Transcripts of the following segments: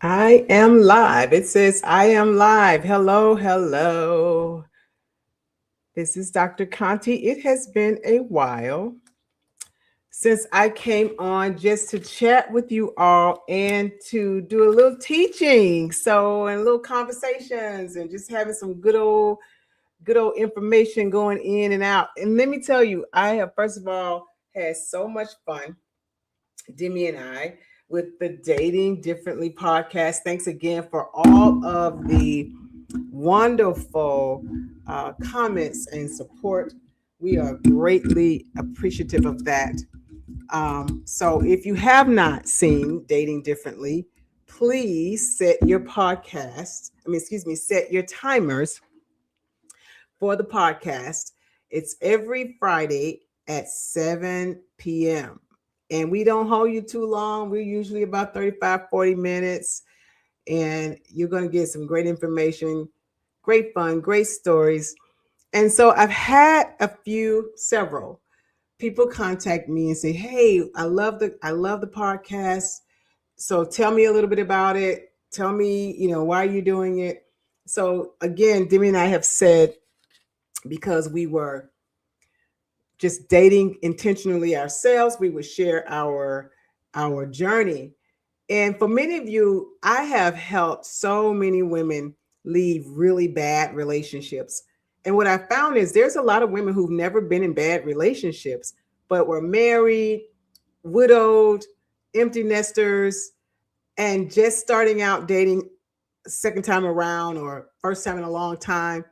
I am live. It says I am live. Hello, hello. This is Dr. Conti. It has been a while since I came on just to chat with you all and to do a little teaching. And little conversations and just having some good old information going in and out. And let me tell you, I have first of all had so much fun, Demi and I, with the Dating Differently podcast. Thanks again for all of the wonderful comments and support. We are greatly appreciative of that. So if you have not seen Dating Differently, please set your set your timers for the podcast. It's every Friday at 7 p.m. And we don't hold you too long. We're usually about 35, 40 minutes. And you're going to get some great information, great fun, great stories. And so I've had several people contact me and say, "Hey, I love the podcast. So tell me a little bit about it. Tell me, why you're doing it." So again, Demi and I have said, because we were just dating intentionally ourselves, we would share our journey. And for many of you, I have helped so many women leave really bad relationships. And what I found is there's a lot of women who've never been in bad relationships, but were married, widowed, empty nesters, and just starting out dating second time around or first time in a long time.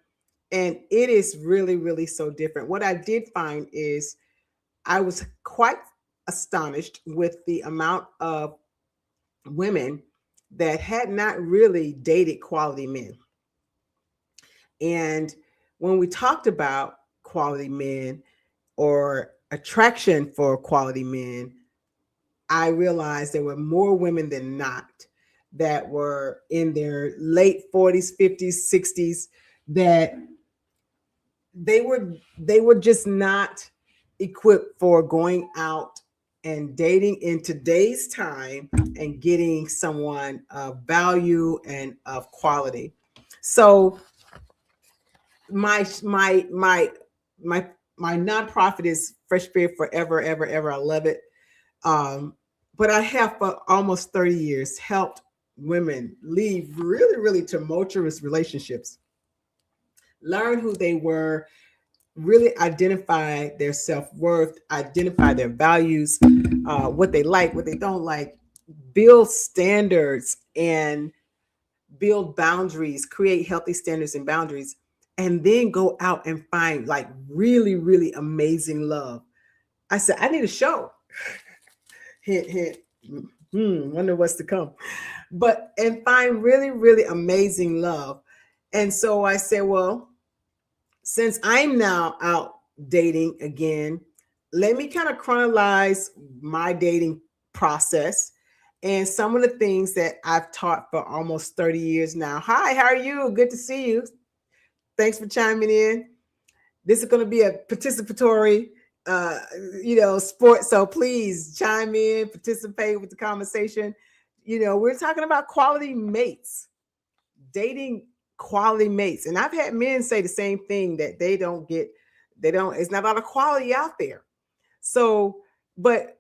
And it is really, really so different. What I did find is I was quite astonished with the amount of women that had not really dated quality men. And when we talked about quality men or attraction for quality men, I realized there were more women than not that were in their late 40s, 50s, 60s that they were just not equipped for going out and dating in today's time and getting someone of value and of quality. So my my my nonprofit is Fresh Spirit Forever, ever, ever. I love it. Um, but I have for almost 30 years helped women leave really, really tumultuous relationships, learn who they were, really identify their self-worth, identify their values, what they like, what they don't like, build standards and build boundaries, create healthy standards and boundaries, and then go out and find like really, really amazing love. I said, I need a show. Hint, hint. Wonder what's to come. But and find really, really amazing love. And so I said, well, since I'm now out dating again, let me kind of chronologize my dating process and some of the things that I've taught for almost 30 years now. Hi, how are you? Good to see you. Thanks for chiming in. This is going to be a participatory sport. So please chime in, participate with the conversation. We're talking about quality mates, dating quality mates. And I've had men say the same thing, that it's not a lot of quality out there. So, but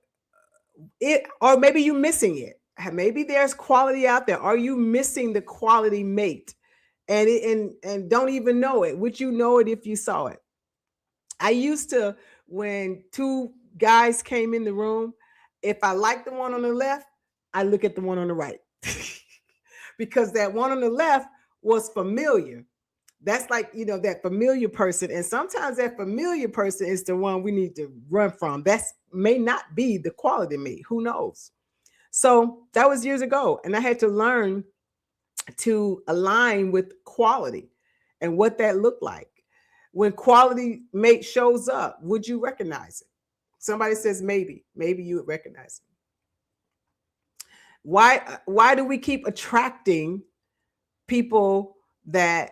or maybe you're missing it. Maybe there's quality out there. Are you missing the quality mate? And don't even know it. Would you know it if you saw it? I used to, when two guys came in the room, if I like the one on the left, I look at the one on the right. Because that one on the left was familiar. That's like, that familiar person. And sometimes that familiar person is the one we need to run from. That may not be the quality mate. Who knows? So that was years ago. And I had to learn to align with quality and what that looked like. When quality mate shows up, would you recognize it? Somebody says maybe you would recognize it. Why do we keep attracting people that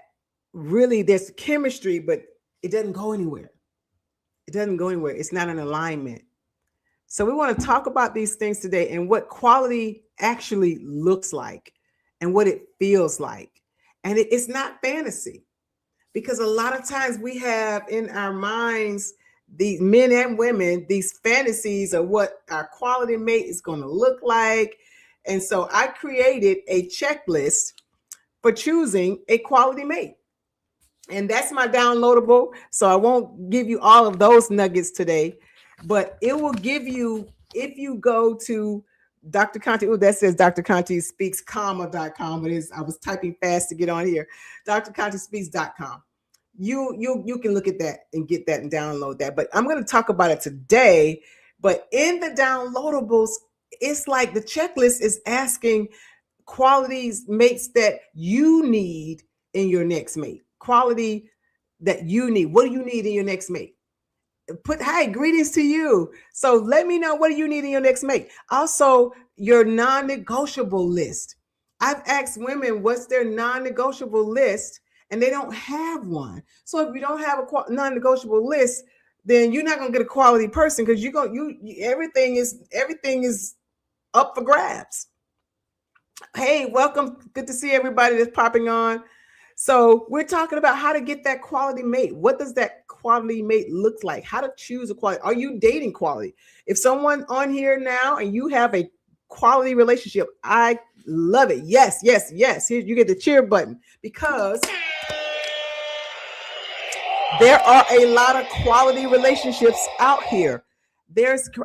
really there's chemistry, but it doesn't go anywhere? It doesn't go anywhere. It's not an alignment. So we want to talk about these things today and what quality actually looks like and what it feels like. And it's not fantasy, because a lot of times we have in our minds, these men and women, these fantasies of what our quality mate is going to look like. And so I created a checklist for choosing a quality mate. And that's my downloadable. So I won't give you all of those nuggets today, but it will give you, if you go to Dr. Conti, oh, that says Dr. Conti speaks comma.com. It is, I was typing fast to get on here. drcontespeaks.com. You can look at that and get that and download that. But I'm going to talk about it today. But in the downloadables, it's like the checklist is asking qualities, mates that you need in your next mate. Quality that you need. What do you need in your next mate? Put, hi, greetings to you. So let me know, what do you need in your next mate? Also, your non-negotiable list. I've asked women what's their non-negotiable list, and they don't have one. So if you don't have a non-negotiable list, then you're not gonna get a quality person, because everything is up for grabs. Hey, welcome. Good to see everybody that's popping on. So we're talking about how to get that quality mate. What does that quality mate look like? How to choose a quality? Are you dating quality? If someone on here now and you have a quality relationship, I love it. Yes, yes, yes. Here you get the cheer button, because there are a lot of quality relationships out here.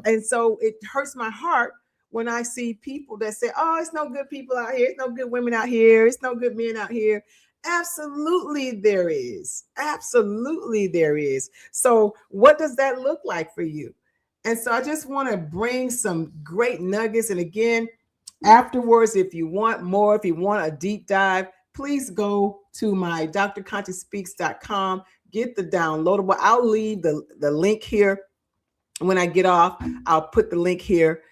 And so it hurts my heart when I see people that say, oh, it's no good people out here. It's no good women out here. It's no good men out here. Absolutely there is. Absolutely there is. So what does that look like for you? And so I just want to bring some great nuggets. And again, afterwards, if you want more, if you want a deep dive, please go to my drcontespeaks.com. Get the downloadable. I'll leave the link here. When I get off, I'll put the link here,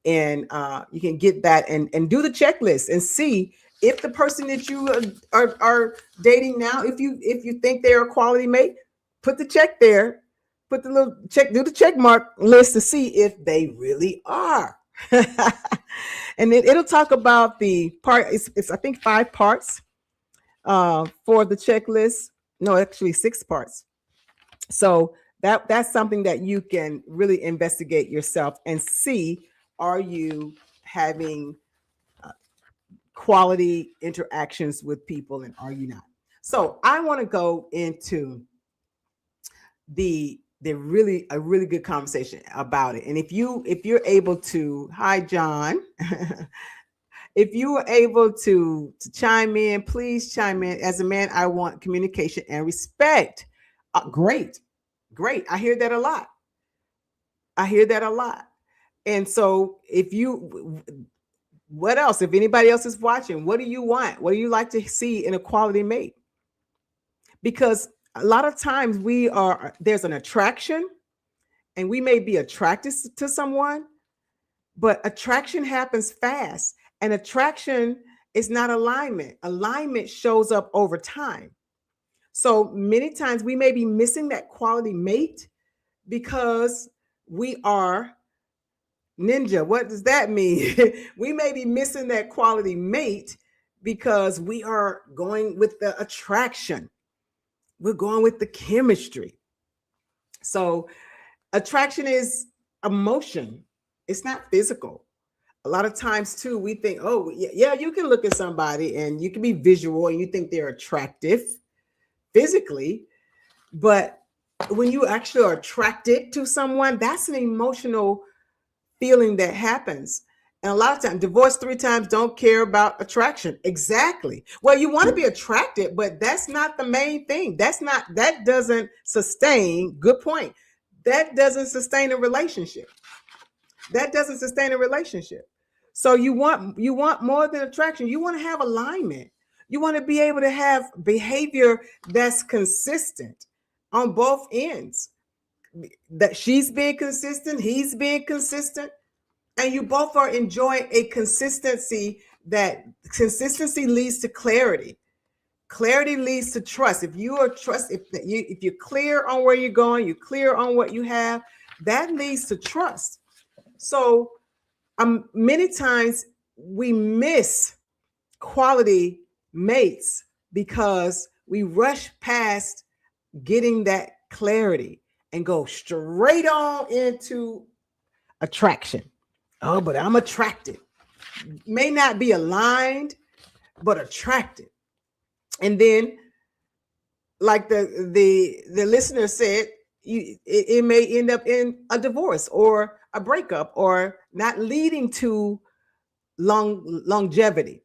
and you can get that and do the checklist and see if the person that you are dating now, if you think they're a quality mate, put the check there, put the little check, do the check mark list to see if they really are. And then it'll talk about the part. It's I think 5 parts for the checklist. No, actually 6 parts. So that's something that you can really investigate yourself and see, are you having quality interactions with people, and are you not? So I want to go into a really good conversation about it. And if you're able to, hi John, if you are able to chime in, please chime in. As a man, I want communication and respect. Great. I hear that a lot. And so what else? If anybody else is watching, what do you want? What do you like to see in a quality mate? Because a lot of times there's an attraction, and we may be attracted to someone, but attraction happens fast, and attraction is not alignment. Alignment shows up over time. So many times we may be missing that quality mate because we are ninja. What does that mean? We may be missing that quality mate because we are going with the attraction. We're going with the chemistry. So attraction is emotion. It's not physical. A lot of times too, we think, oh yeah, you can look at somebody and you can be visual and you think they're attractive physically, but when you actually are attracted to someone, that's an emotional feeling that happens. And a lot of times, divorced 3 times, don't care about attraction. Exactly. Well, you want to be attracted, but that's not the main thing. That doesn't sustain. Good point. That doesn't sustain a relationship. So you want more than attraction. You want to have alignment. You want to be able to have behavior that's consistent on both ends. That she's being consistent, he's being consistent, and you both are enjoying a consistency. That consistency leads to clarity. Clarity leads to trust. If you're clear on where you're going, you're clear on what you have, that leads to trust. So many times we miss quality mates because we rush past getting that clarity and go straight on into attraction. Oh, but I'm attracted. May not be aligned, but attracted. And then, like the listener said, it may end up in a divorce or a breakup or not leading to longevity.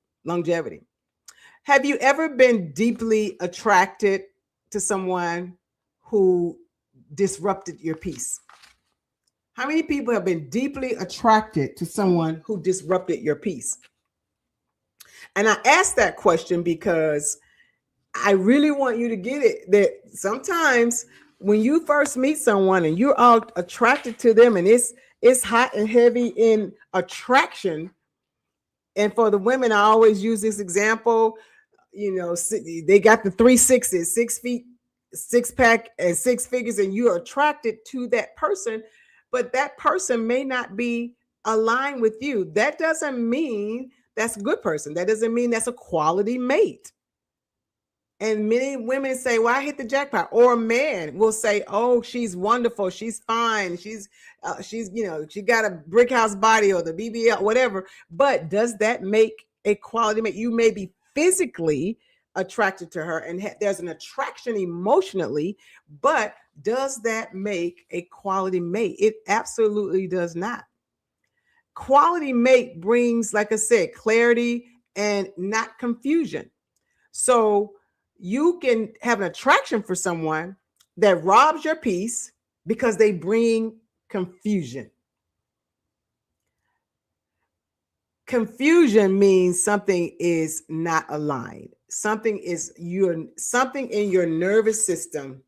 Have you ever been deeply attracted to someone who disrupted your peace? How many people have been deeply attracted to someone who disrupted your peace? And I ask that question because I really want you to get it that sometimes when you first meet someone and you're all attracted to them and it's hot and heavy in attraction. And for the women, I always use this example. They got the 3 6s, 6 feet, 6-pack, and 6 figures, and you're attracted to that person, but that person may not be aligned with you. That doesn't mean that's a good person. That doesn't mean that's a quality mate. And many women say, well, I hit the jackpot. Or a man will say, oh, she's wonderful. She's fine. She's she got a brick house body or the BBL, whatever. But does that make a quality mate? You may be physically attracted to her and there's an attraction emotionally, but does that make a quality mate? It absolutely does not. Quality mate brings, like I said, clarity and not confusion. So you can have an attraction for someone that robs your peace because they bring confusion. Confusion means something is not aligned. Something in your nervous system.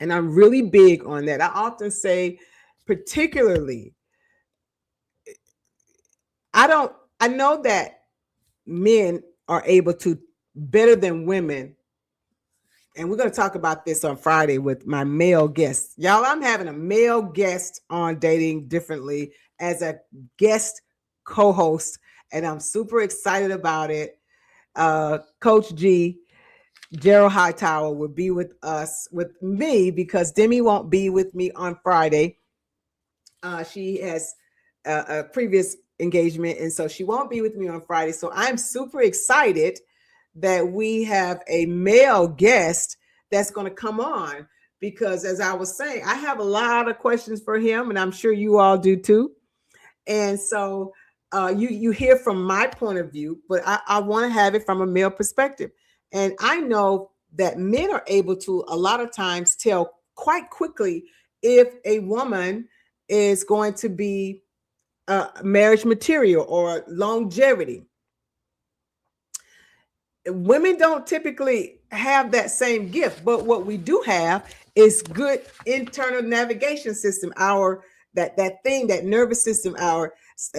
And I'm really big on that. I often say, particularly, I know that men are able to better than women. And we're going to talk about this on Friday with my male guests. Y'all, I'm having a male guest on Dating Differently as a guest co-host, and I'm super excited about it. Coach G, Gerald Hightower, will be with me, because Demi won't be with me on Friday. She has a previous engagement, and so she won't be with me on Friday. So I'm super excited that we have a male guest that's going to come on, because as I was saying, I have a lot of questions for him, and I'm sure you all do too. And so you hear from my point of view, but I want to have it from a male perspective. And I know that men are able to a lot of times tell quite quickly if a woman is going to be marriage material or longevity. Women don't typically have that same gift, but what we do have is good internal navigation system, that thing, that nervous system, our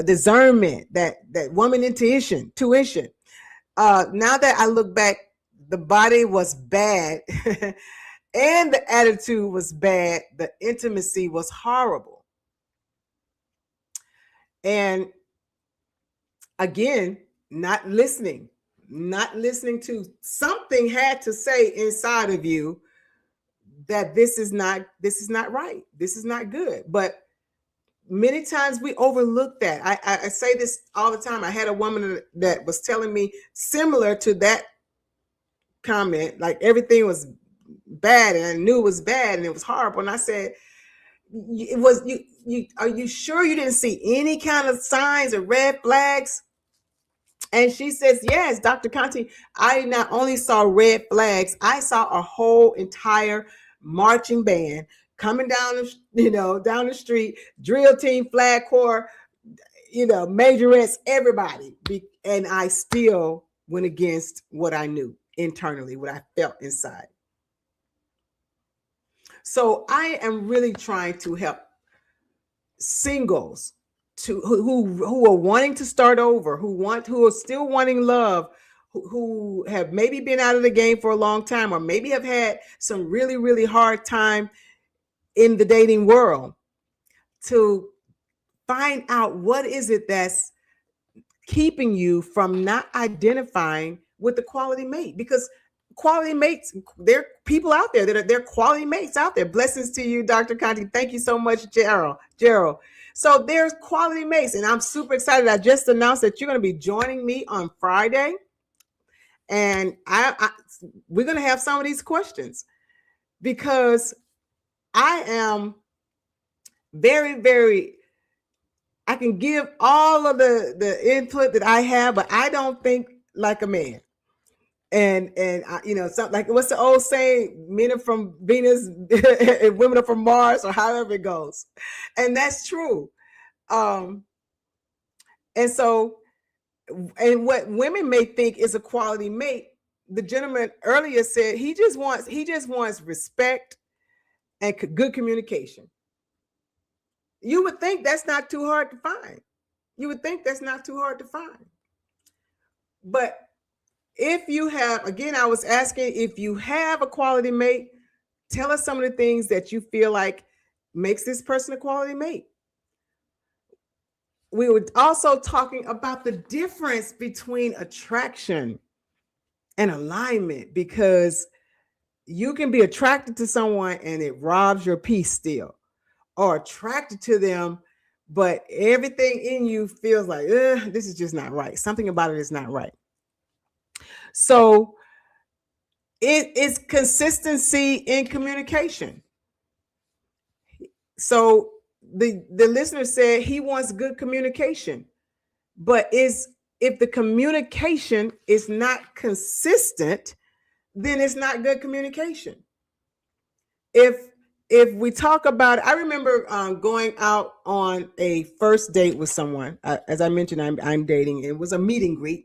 discernment, that woman intuition. Now that I look back, the body was bad and the attitude was bad. The intimacy was horrible. And again, not listening to something had to say inside of you that this is not right. This is not good. But many times we overlook that. I say this all the time. I had a woman that was telling me similar to that comment, like everything was bad and I knew it was bad and it was horrible. And I said, it was you are you sure you didn't see any kind of signs or red flags? And she says, yes, Dr. Conti, I not only saw red flags, I saw a whole entire marching band coming down the street, drill team, flag corps, majorettes, everybody. And I still went against what I knew internally, what I felt inside. So I am really trying to help singles who are wanting to start over, who are still wanting love, who have maybe been out of the game for a long time, or maybe have had some really, really hard time in the dating world, to find out what is it that's keeping you from not identifying with the quality mate, because quality mates, there are people out there that they're quality mates out there. Blessings to you, Dr. Conti. Thank you so much, Gerald. So there's quality mates, and I'm super excited. I just announced that you're going to be joining me on Friday, and we're going to have some of these questions, because I am very, very, I can give all of the input that I have, but I don't think like a man. And something like, what's the old saying? Men are from Venus and women are from Mars, or however it goes. And that's true. And what women may think is a quality mate, the gentleman earlier said he just wants respect and good communication. You would think that's not too hard to find. But if you have, again, I was asking, if you have a quality mate, tell us some of the things that you feel like makes this person a quality mate. We were also talking about the difference between attraction and alignment, because you can be attracted to someone and it robs your peace still, or attracted to them, but everything in you feels like, this is just not right. Something about it is not right. So it is consistency in communication. So the listener said he wants good communication, but if the communication is not consistent, then it's not good communication. If we talk about, I remember going out on a first date with someone. As I mentioned, I'm dating. It was a meet and greet.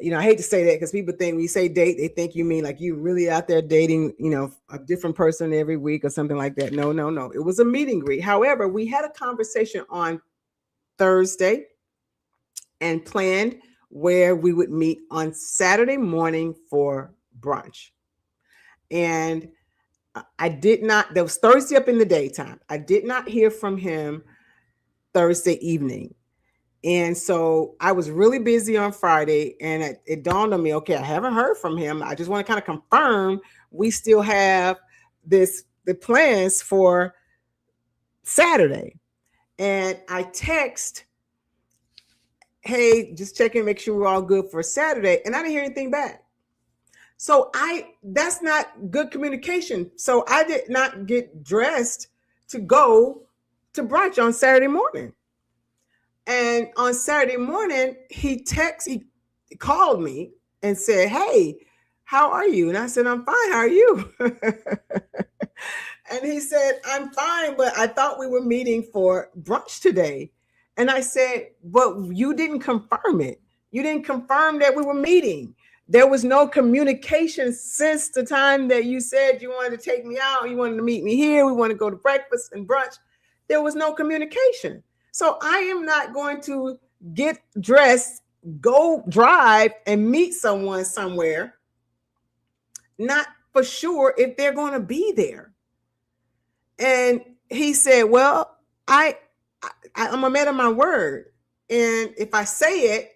I hate to say that, because people think when you say date, they think you mean like you really out there dating, a different person every week or something like that. No. It was a meet and greet. However, we had a conversation on Thursday and planned where we would meet on Saturday morning for brunch. And that was Thursday up in the daytime. I did not hear from him Thursday evening. And so I was really busy on Friday, and it dawned on me, okay, I haven't heard from him. I just want to kind of confirm we still have the plans for Saturday. And I text, hey, just check in, make sure we're all good for Saturday. And I didn't hear anything back. So that's not good communication. So I did not get dressed to go to brunch on Saturday morning. And on Saturday morning, he called me and said, hey, how are you? And I said, I'm fine. How are you? And he said, I'm fine, but I thought we were meeting for brunch today. And I said, but you didn't confirm it. You didn't confirm that we were meeting. There was no communication since the time that you said you wanted to take me out. You wanted to meet me here. We want to go to breakfast and brunch. There was no communication. So I am not going to get dressed, go drive and meet someone somewhere, not for sure if they're going to be there. And he said, well, I'm a man of my word. And if I say it,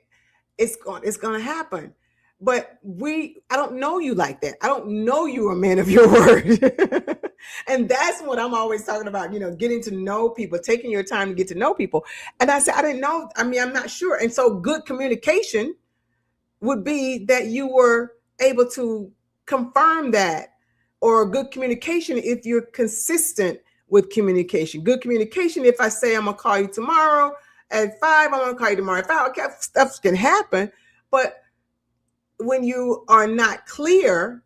it's going to happen. But I don't know you like that. I don't know you a man of your word. And that's what I'm always talking about, getting to know people, taking your time to get to know people. And I said, I didn't know. I'm not sure. And so good communication would be that you were able to confirm that, or good communication if you're consistent with communication. Good communication, if I say I'm going to call you tomorrow at 5, I'm going to call you tomorrow at 5. Okay, stuff can happen. But when you are not clear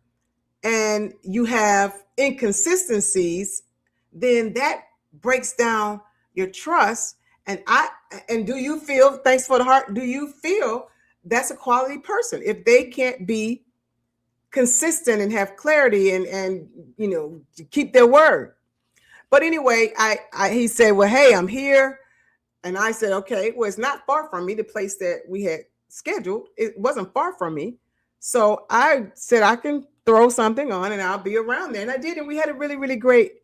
and you have inconsistencies, then that breaks down your trust. And do you feel, thanks for the heart, do you feel that's a quality person if they can't be consistent and have clarity and keep their word? But anyway, he said, well, hey, I'm here. And I said, okay, well, it's not far from me, the place that we had scheduled. It wasn't far from me. So I said, I can throw something on and I'll be around there. And I did. And we had a really, really great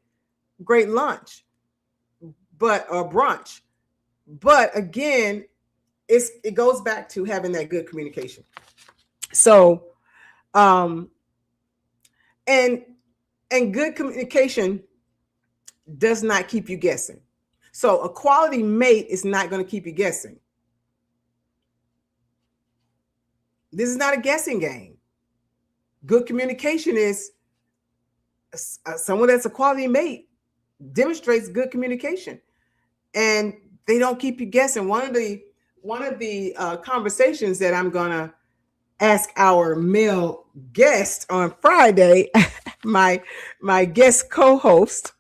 lunch, brunch. But again, it goes back to having that good communication. So, and good communication does not keep you guessing. So a quality mate is not going to keep you guessing. This is not a guessing game. Good communication is someone that's a quality mate demonstrates good communication, and they don't keep you guessing. One of the conversations that I'm gonna ask our male guest on Friday, my guest co-host,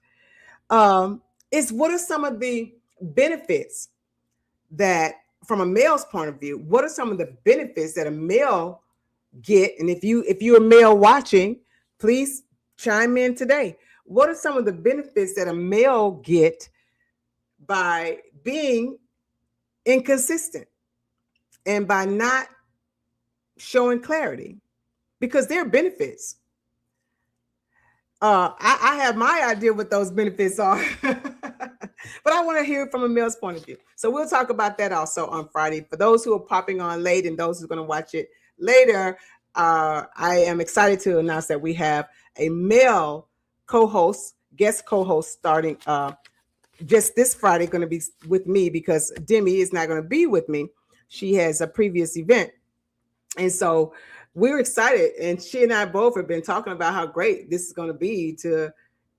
is what are some of the benefits that, from a male's point of view, what are some of the benefits that a male get? And if you're a male watching, please chime in today. What are some of the benefits that a male get by being inconsistent and by not showing clarity? Because there are benefits. I have my idea what those benefits are, but I want to hear it from a male's point of view. So we'll talk about that also on Friday. For those who are popping on late and those who are going to watch it later, I am excited to announce that we have a male guest co-host starting just this Friday, going to be with me, because Demi is not going to be with me. She has a previous event. And so we're excited. And she and I both have been talking about how great this is going to be to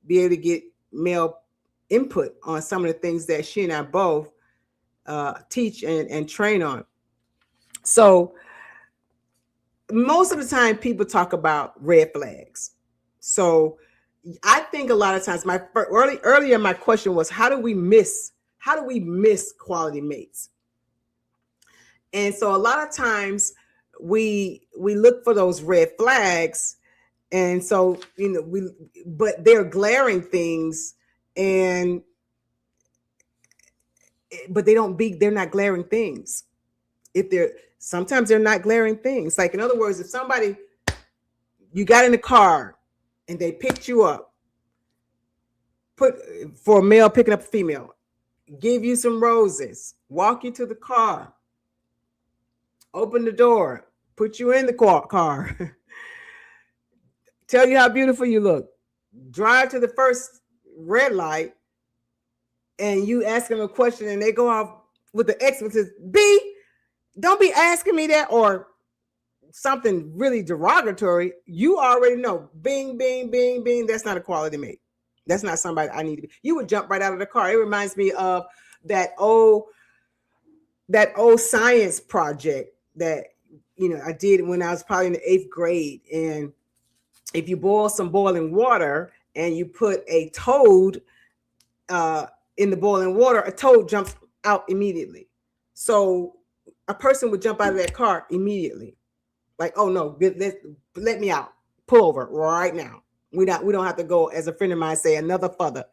be able to get male input on some of the things that she and I both teach and train on. So most of the time people talk about red flags. So I think a lot of times earlier my question was, how do we miss quality mates? And so a lot of times we look for those red flags, and so but they're glaring things, but they're not glaring things. Sometimes they're not glaring things. Like, in other words, if you got in the car and they picked you up, for a male picking up a female, give you some roses, walk you to the car, open the door, put you in the car, tell you how beautiful you look, drive to the first red light, and you ask them a question and they go off with the expletives, B, don't be asking me that, or something really derogatory, you already know, bing, bing, bing, bing, that's not a quality mate. That's not somebody I need to be. You would jump right out of the car. It reminds me of that old science project that I did when I was probably in the 8th grade. And if you boil some boiling water and you put a toad in the boiling water, a toad jumps out immediately. So a person would jump out of that car immediately, like, oh no, let me out, pull over right now. We don't have to go, as a friend of mine say, another further.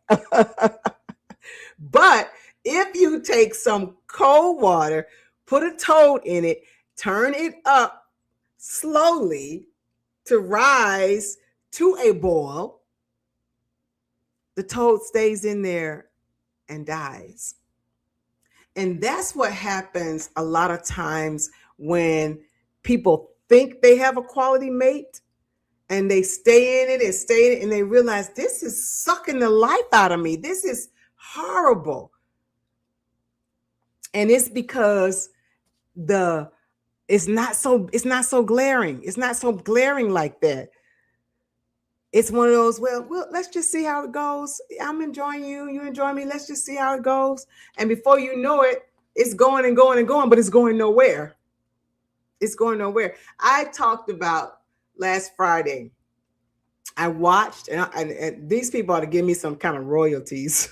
But if you take some cold water, put a toad in it, turn it up slowly to rise to a boil, the toad stays in there and dies. And that's what happens a lot of times when people think they have a quality mate and they stay in it and they realize, this is sucking the life out of me. This is horrible. And it's because it's not so glaring. It's not so glaring like that. It's one of those, well, let's just see how it goes. I'm enjoying you. You enjoy me. Let's just see how it goes. And before you know it, it's going and going and going, but it's going nowhere. It's going nowhere. I talked about last Friday. I watched, and these people ought to give me some kind of royalties.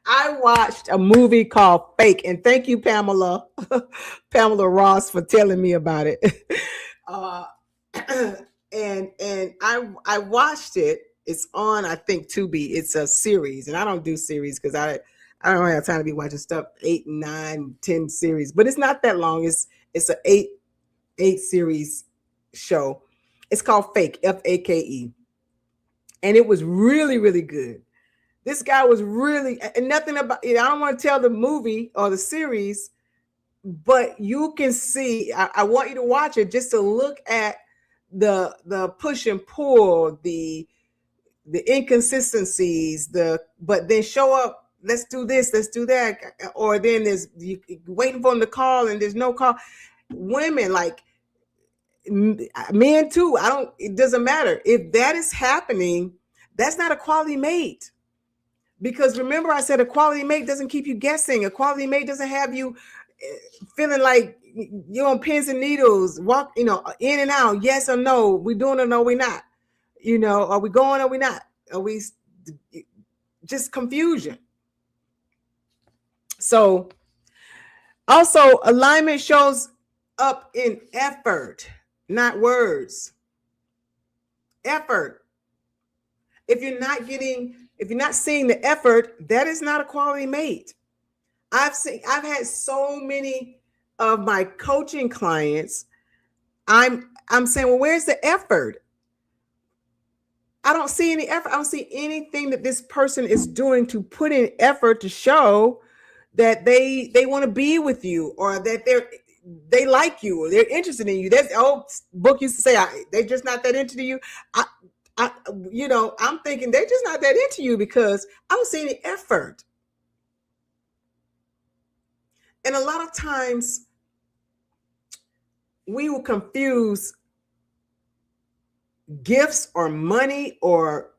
I watched a movie called Fake, and thank you, Pamela Ross, for telling me about it. And I watched it. It's on, I think, Tubi. It's a series, and I don't do series because I don't have time to be watching stuff 8, 9, 10 series. But it's not that long. It's an eight series show. It's called Fake, Fake, and it was really, really good. This guy was really, and nothing about it. I don't want to tell the movie or the series, but you can see, I want you to watch it just to look at the push and pull, the inconsistencies, but then show up, let's do this, let's do that, or then there's you waiting for them to call and there's no call. Women, like men too, it doesn't matter if that is happening. That's not a quality mate. Because remember, I said a quality mate doesn't keep you guessing. A quality mate doesn't have you feeling like you're on pins and needles, walk, in and out, yes or no, we doing it or no, we not. Are we going or we not? Are we just confusion? So also, alignment shows up in effort, not words. Effort. If you're not seeing the effort, that is not a quality mate. I've had so many of my coaching clients. I'm saying, well, where's the effort? I don't see any effort. I don't see anything that this person is doing to put in effort to show that they want to be with you, or that they like you, or they're interested in you. That's old book used to say, they're just not that into you. I'm thinking they're just not that into you because I don't see any effort. And a lot of times we will confuse gifts or money or,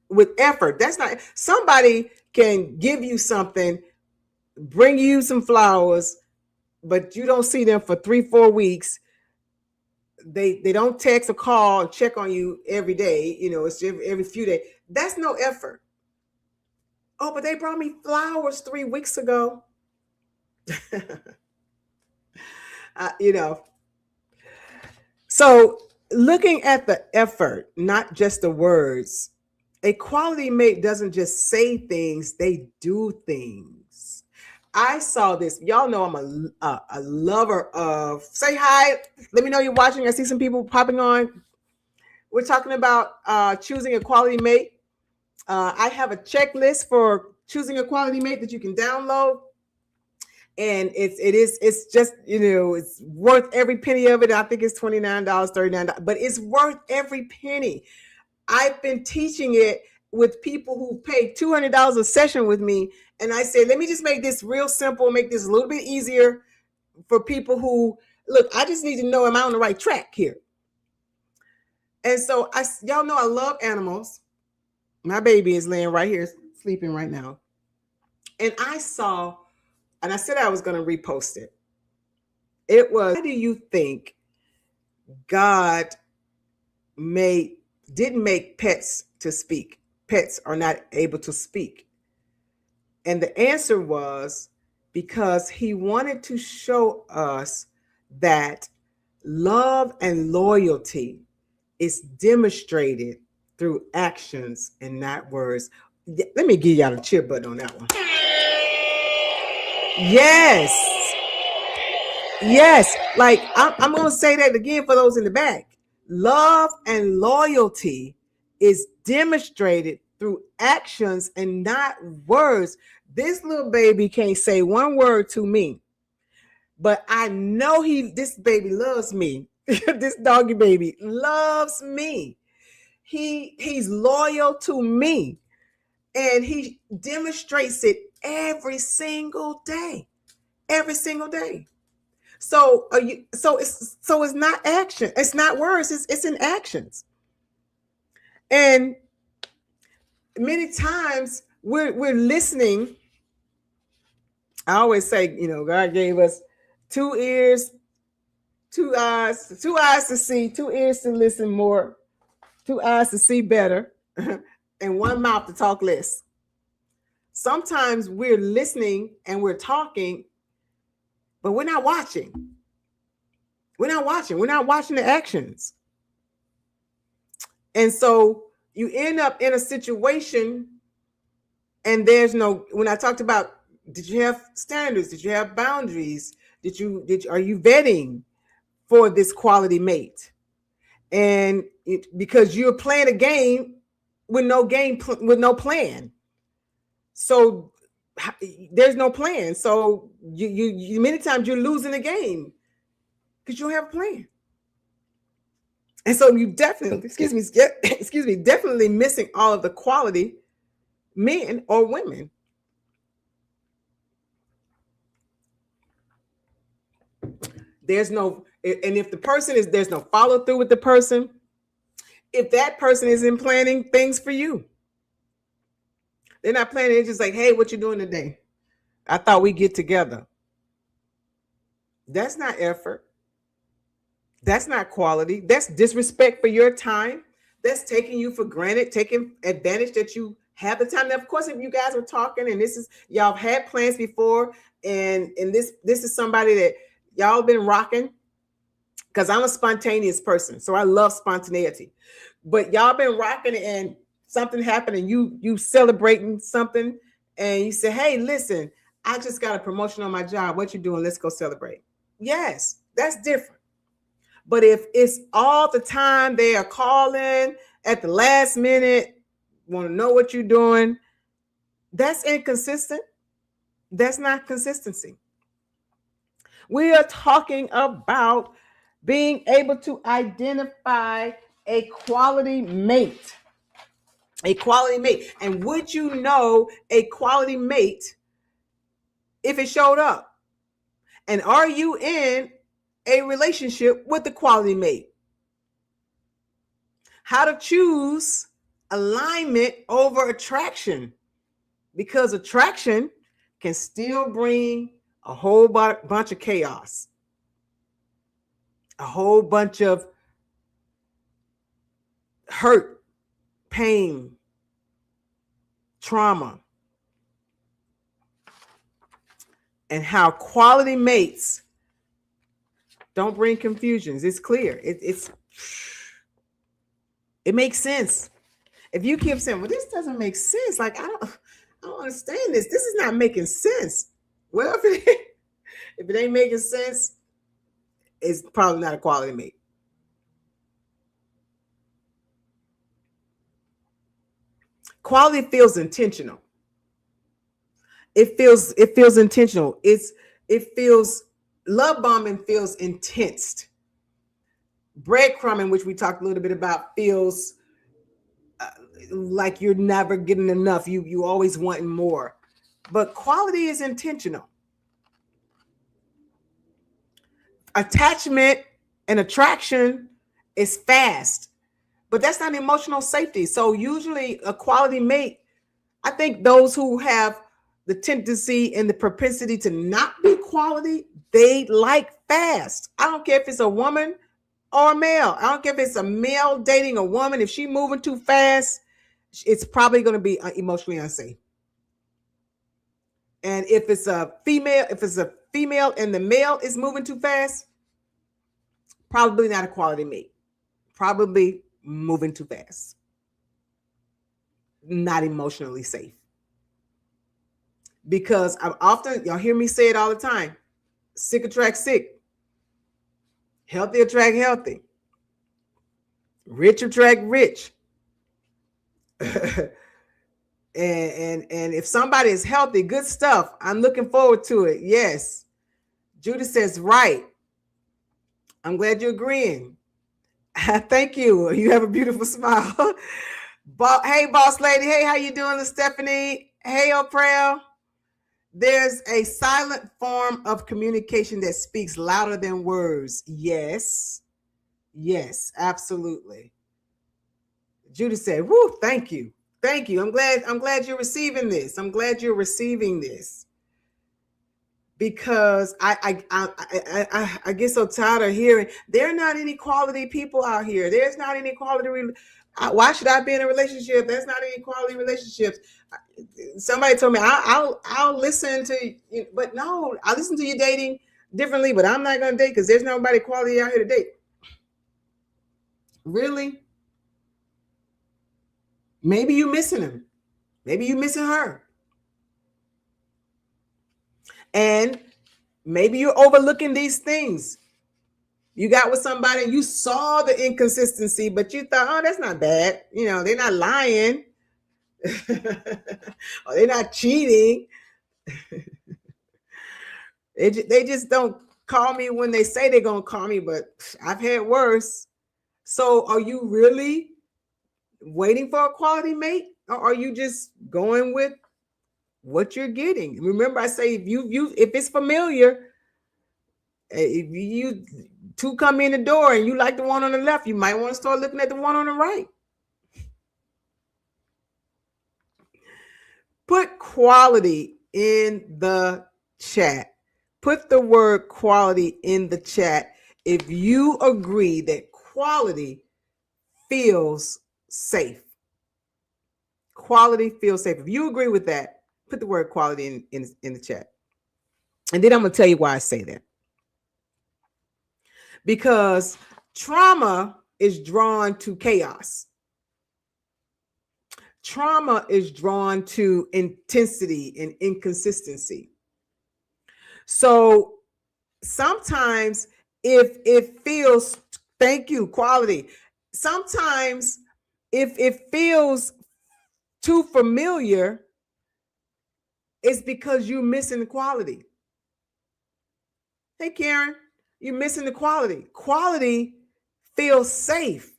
with effort. That's not, somebody can give you something, bring you some flowers, but you don't see them for 3-4 weeks. They don't text or call and check on you every day. It's every few days. That's no effort. Oh, but they brought me flowers 3 weeks ago. So looking at the effort, not just the words. A quality mate doesn't just say things, they do things. I saw this. Y'all know I'm a lover of, say hi, let me know you're watching. I see some people popping on. We're talking about choosing a quality mate. I have a checklist for choosing a quality mate that you can download. And it's just, it's worth every penny of it. I think it's $29, $39, but it's worth every penny. I've been teaching it with people who paid $200 a session with me. And I said, let me just make this real simple, make this a little bit easier for people who, look, I just need to know, am I on the right track here? And so y'all know I love animals. My baby is laying right here, sleeping right now. And I saw, and I said I was going to repost it. It was, why do you think God didn't make pets to speak? Pets are not able to speak. And the answer was because he wanted to show us that love and loyalty is demonstrated through actions and not words. Let me give y'all a cheer button on that one. Yes. Like I'm going to say that again for those in the back. Love and loyalty is demonstrated through actions and not words. This little baby can't say one word to me, but I know this baby loves me. This doggy baby loves me. He's loyal to me, and he demonstrates it every single day. So it's not action. It's not words. It's in actions. And many times we're listening. I always say, God gave us 2 ears, 2 eyes to see, 2 ears to listen more, 2 eyes to see better, and 1 mouth to talk less. Sometimes we're listening and we're talking, but we're not watching. We're not watching the actions. And so you end up in a situation and there's no, when I talked about, did you have standards? Did you have boundaries? Are you vetting for this quality mate? And because you're playing a game with no plan. So there's no plan. So you many times you're losing the game because you don't have a plan. And so you definitely, definitely missing all of the quality men or women. There's no, and if the person is, there's no follow through with the person, if that person isn't planning things for you, they're not planning. It's just like, hey, what you doing today? I thought we get together. That's not effort. That's not quality. That's disrespect for your time. That's taking you for granted, taking advantage that you have the time. Now, of course, if you guys are talking and this is, y'all had plans before, and this is somebody that y'all been rocking, because I'm a spontaneous person, so I love spontaneity. But y'all been rocking and something happened and you celebrating something and you say, hey, listen, I just got a promotion on my job. What you doing? Let's go celebrate. Yes, that's different. But if it's all the time they are calling at the last minute, want to know what you're doing, that's inconsistent. That's not consistency. We are talking about being able to identify a quality mate. A quality mate. And would you know a quality mate if it showed up? And are you in a relationship with the quality mate? How to choose alignment over attraction, because attraction can still bring a whole bunch of chaos, a whole bunch of hurt, pain, trauma. And how quality mates don't bring confusions. It's clear. It makes sense. If you keep saying, well, this doesn't make sense, like I don't understand this. This is not making sense. Well, if it ain't making sense, it's probably not a quality mate. Quality feels intentional. It feels intentional. It feels, love bombing feels intense. Breadcrumbing, which we talked a little bit about, feels like you're never getting enough. You always wanting more. But quality is intentional. Attachment and attraction is fast, but that's not emotional safety. So usually a quality mate, I think those who have the tendency and the propensity to not be quality, they like fast. I don't care if it's a woman or a male. I don't care if it's a male dating a woman. If she's moving too fast, it's probably going to be emotionally unsafe. And if it's a female and the male is moving too fast, probably not a quality mate. Probably moving too fast. Not emotionally safe. Because I'm often, y'all hear me say it all the time, sick attract sick. Healthy attract healthy. Rich attract rich. and if somebody is healthy, good stuff, I'm looking forward to it. Yes. Judith says, right. I'm glad you're agreeing. Thank you. You have a beautiful smile. Hey, boss lady. Hey, how you doing, Stephanie? Hey, Oprah. There's a silent form of communication that speaks louder than words. Yes. Yes, absolutely. Judith said, woo, thank you. Thank you. I'm glad you're receiving this. I'm glad you're receiving this. Because I get so tired of hearing there are not any quality people out here. There's not any quality. Why should I be in a relationship? There's not any quality relationships. Somebody told me I'll listen to you, but no, I listen to you dating differently, but I'm not going to date because there's nobody quality out here to date. Really? Maybe you're missing him. Maybe you're missing her. And maybe you're overlooking these things. You got with somebody and you saw the inconsistency, but you thought, oh, that's not bad. You know, they're not lying. Or they're not cheating. They just don't call me when they say they're going to call me, but I've had worse. So are you really waiting for a quality mate, or are you just going with what you're getting? Remember, I say if it's familiar, if you two come in the door and you like the one on the left, you might want to start looking at the one on the right. Put quality in the chat. Put the word quality in the chat if you agree that quality feels safe. Quality feels safe. If you agree with that, put the word quality in the chat. And then I'm going to tell you why I say that. Because trauma is drawn to chaos. Trauma is drawn to intensity and inconsistency. So sometimes if it feels, thank you, quality. Sometimes if it feels too familiar, it's because you're missing the quality. Hey, Karen, you're missing the quality. Quality feels safe.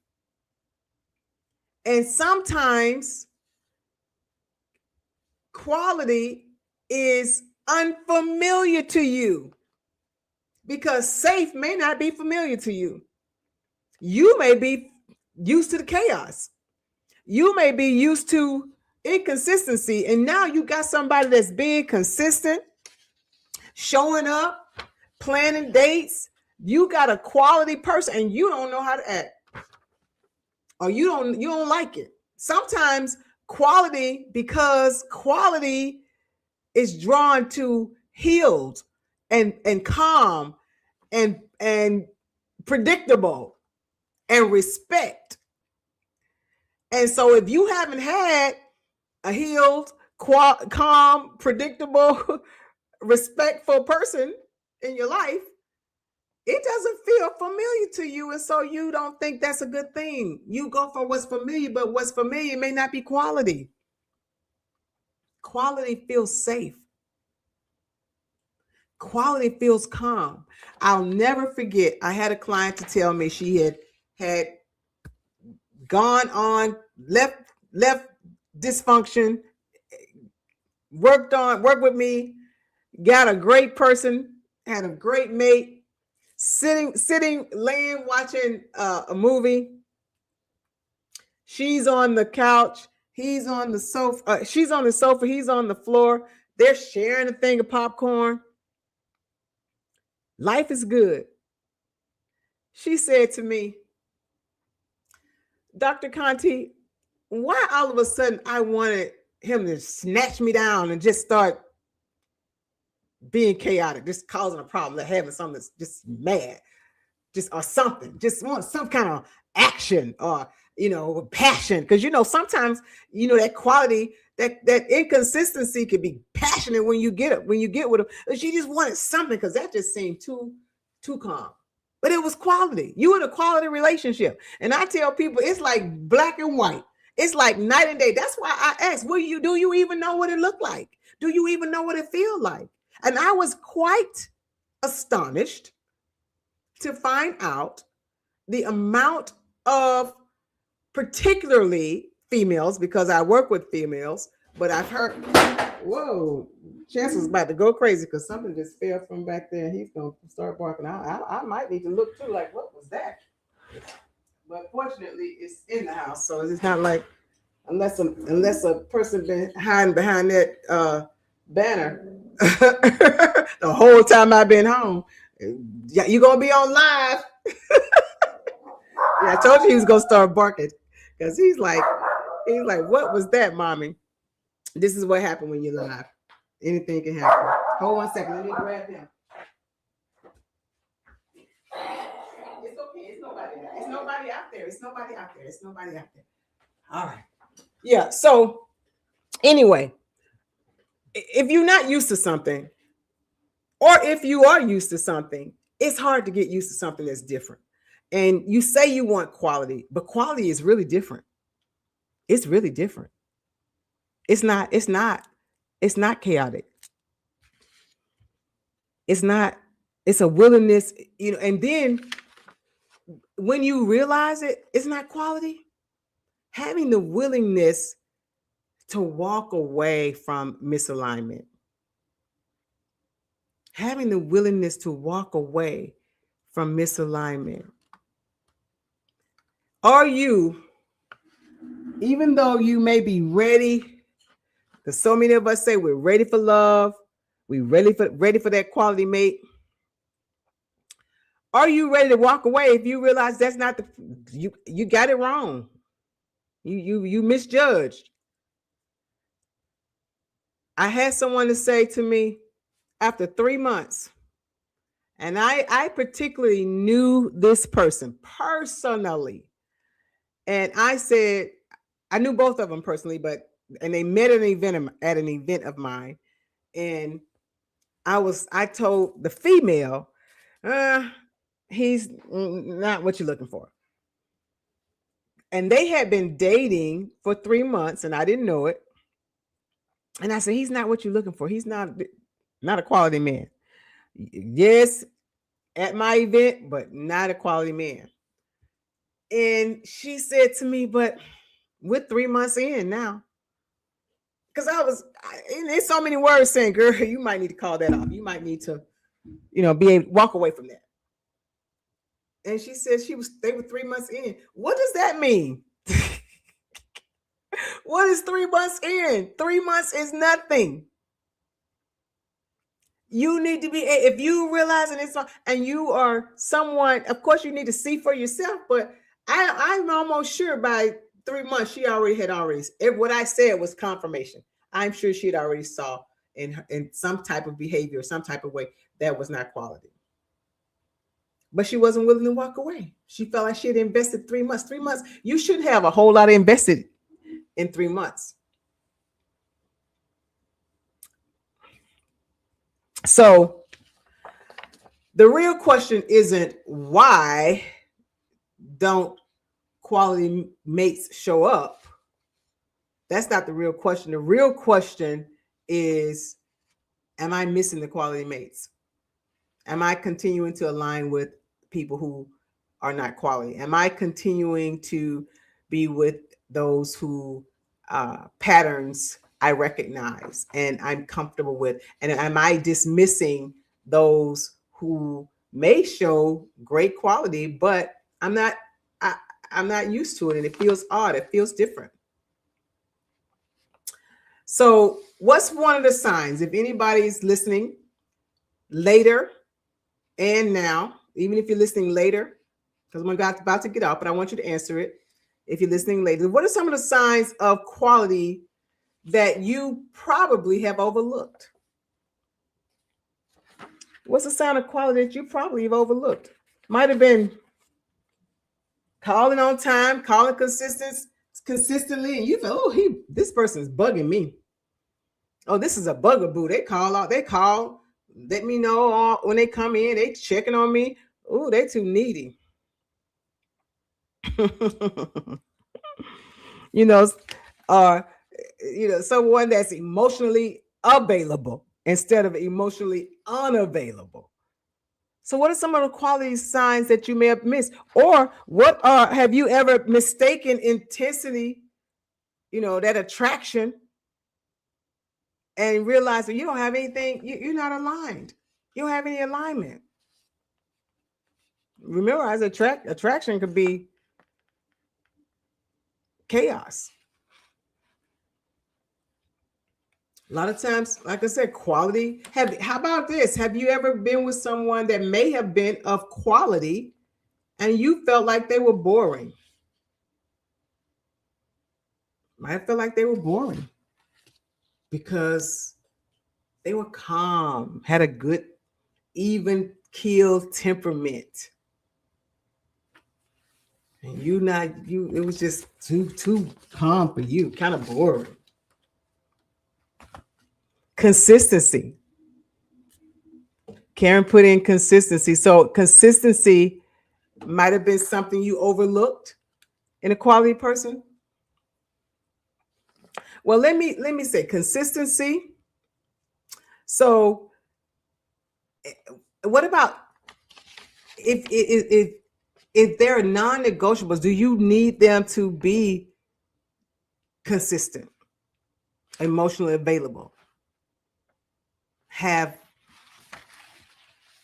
And sometimes quality is unfamiliar to you because safe may not be familiar to you. You may be used to the chaos. You may be used to inconsistency. And now you got somebody that's being consistent, showing up, planning dates. You got a quality person and you don't know how to act. Or you don't like it. Sometimes quality, because quality is drawn to healed and calm and predictable and respect. And so if you haven't had a healed, calm, predictable, respectful person in your life, it doesn't feel familiar to you. And so you don't think that's a good thing. You go for what's familiar, but what's familiar may not be quality. Quality feels safe. Quality feels calm. I'll never forget, I had a client to tell me she had gone on, left dysfunction, worked with me, got a great person, had a great mate, sitting, laying, watching a movie. She's on the couch. He's on the sofa. She's on the sofa. He's on the floor. They're sharing a thing of popcorn. Life is good. She said to me, Dr. Conti, why all of a sudden I wanted him to snatch me down and just start being chaotic, just causing a problem, like having something that's just mad, just or something, just want some kind of action or passion. Because sometimes that quality, that inconsistency could be passionate when you get with them. But she just wanted something because that just seemed too calm. But it was quality. You in a quality relationship. And I tell people it's like black and white. It's like night and day. That's why I ask, do you even know what it looked like? Do you even know what it feels like? And I was quite astonished to find out the amount of, particularly females, because I work with females, but I've heard, whoa, Chance was about to go crazy because something just fell from back there. He's going to start barking. I might need to look too, like, what was that? But fortunately, it's in the house, so it's not like, unless a person been hiding behind that banner the whole time I've been home. Yeah, you gonna be on live. Yeah, I told you he was gonna start barking because he's like, what was that, mommy? This is what happened when you're live. Anything can happen. Hold 1 second. Let me grab him. It's okay. It's nobody there. It's nobody out there. It's nobody out there. It's nobody out there. All right. Yeah. So anyway, if you're not used to something, or if you are used to something, it's hard to get used to something that's different. And you say you want quality, but quality is really different. It's really different. It's not chaotic. It's not, it's a willingness, and then when you realize it's not quality, having the willingness to walk away from misalignment, having the willingness to walk away from misalignment. Are you, even though you may be ready, because so many of us say we're ready for love, we're ready for that quality mate. Are you ready to walk away if you realize that's not you got it wrong? You misjudged. I had someone to say to me after 3 months, and I particularly knew this person personally. And I said, I knew both of them personally, and they met at an event of mine. And I told the female, he's not what you're looking for. And they had been dating for 3 months and I didn't know it. And I said, he's not what you're looking for. He's not a quality man. Yes, at my event, but not a quality man. And she said to me, but we're 3 months in now. Because there's so many words saying, girl, you might need to call that off. You might need to, walk away from that. And she said they were 3 months in. What does that mean? What is 3 months in? 3 months is nothing. You need to be, if you realizing it's, and you are someone, of course you need to see for yourself, but I'm almost sure by 3 months, she what I said was confirmation. I'm sure she had already saw in some type of behavior, some type of way that was not quality. But she wasn't willing to walk away. She felt like she had invested 3 months. 3 months, you should have a whole lot of invested in 3 months. So the real question isn't why don't quality mates show up. That's not the real question. The real question is, am I missing the quality mates? Am I continuing to align with people who are not quality? Am I continuing to be with those who patterns I recognize and I'm comfortable with? And am I dismissing those who may show great quality, but I'm not used to it and it feels odd, it feels different. So what's one of the signs, if anybody's listening later and now, even if you're listening later, because I'm about to get out, but I want you to answer it. If you're listening later, what are some of the signs of quality that you probably have overlooked? What's the sign of quality that you probably have overlooked? Might have been calling on time, calling consistently, and you feel, oh, this person's bugging me. Oh, this is a bugaboo. They call, let me know when they come in, they checking on me. Oh, they too needy. Someone that's emotionally available instead of emotionally unavailable. So what are some of the quality signs that you may have missed? Or have you ever mistaken intensity, that attraction, and realize that you don't have anything, you're not aligned. You don't have any alignment. Remember, as attraction could be chaos. A lot of times, like I said, quality. How about this? Have you ever been with someone that may have been of quality and you felt like they were boring? Might have felt like they were boring because they were calm, had a good, even keeled temperament. And it was just too calm for you, kind of boring. Consistency. Karen put in consistency. So consistency might have been something you overlooked in a quality person. Well, let me say consistency. So What about if they're non-negotiables? Do you need them to be consistent, emotionally available, have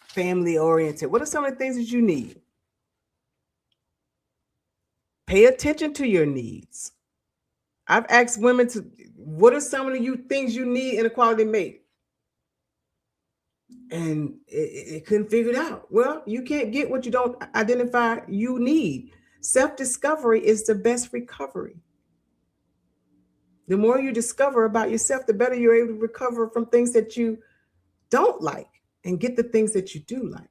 family oriented? What are some of the things that you need? Pay attention to your needs. I've asked women to, what are some of the things you need in a quality mate? And it couldn't figure it out. Well, you can't get what you don't identify you need. Self-discovery is the best recovery. The more you discover about yourself, the better you're able to recover from things that you don't like and get the things that you do like.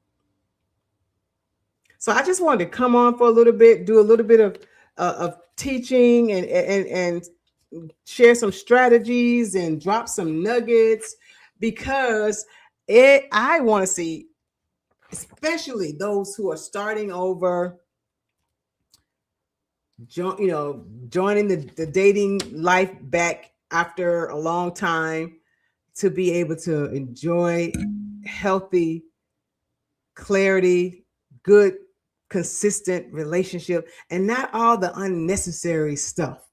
So I just wanted to come on for a little bit, do a little bit of teaching and share some strategies and drop some nuggets, because I want to see, especially those who are starting over, joining the dating life back after a long time, to be able to enjoy healthy, clarity, good, consistent relationship, and not all the unnecessary stuff.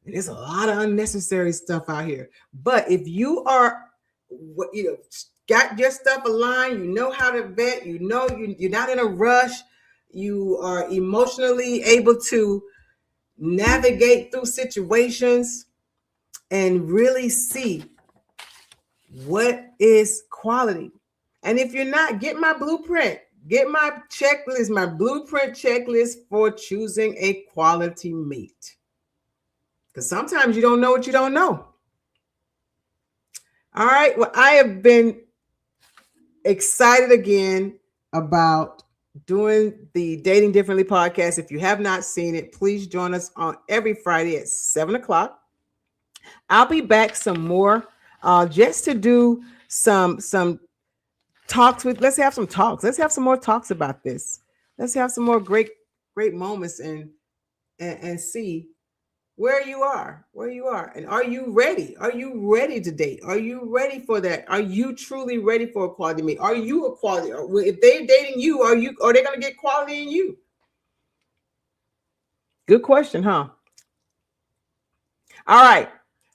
There's a lot of unnecessary stuff out here. But if you are, got your stuff aligned, you know how to vet, you're not in a rush, you are emotionally able to navigate through situations and really see what is quality. And if you're not, get my blueprint, get my checklist, my blueprint checklist for choosing a quality mate. Because sometimes you don't know what you don't know. All right. Well, I have been excited again about doing the Dating Differently podcast. If you have not seen it, please join us on every Friday at 7:00. I'll be back some more, just to do some talks with. Let's have some talks. Let's have some more talks about this. Let's have some more great moments and see where you are, and are you ready? Are you ready to date? Are you ready for that? Are you truly ready for a quality mate? Are you a quality? If they're dating you, are they going to get quality in you? Good question, huh? All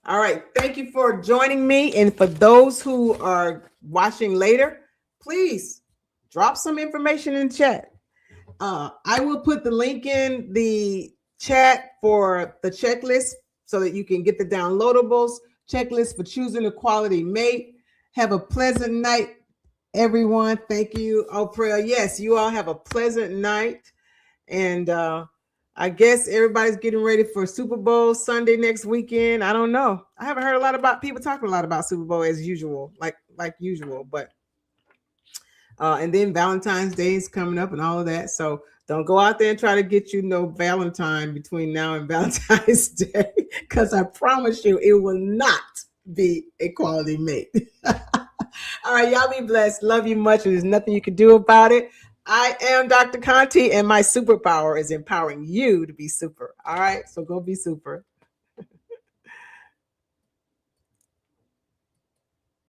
right. Thank you for joining me. And for those who are watching later, please drop some information in chat. I will put the link in the chat for the checklist so that you can get the downloadables, checklist for choosing a quality mate. Have a pleasant night, everyone. Thank you, Oprah. Yes, you all have a pleasant night. And I guess everybody's getting ready for Super Bowl Sunday next weekend. I don't know. I haven't heard a lot about people talking a lot about Super Bowl as usual, like usual, but and then Valentine's Day is coming up and all of that. So don't go out there and try to get Valentine between now and Valentine's Day, because I promise you it will not be a quality mate. All right, y'all be blessed. Love you much. And there's nothing you can do about it. I am Dr. Conti, and my superpower is empowering you to be super. All right, so go be super.